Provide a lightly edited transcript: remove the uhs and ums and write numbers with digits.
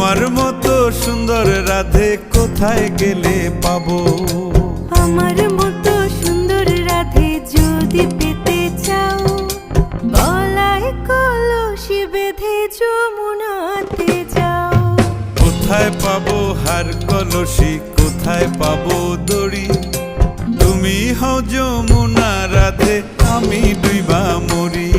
তোমার মতো সুন্দর রাধে কোথায় গেলে পাবো? আমার মতো সুন্দর রাধে যদি পেতে চাও, গলায় কলসি বেঁধে যমুনাতে যাও। কোথায় পাবো হার কলসি, কোথায় পাবো দড়ি? তুমি হও যমুনা রাধে, আমি ডুইবা মরি।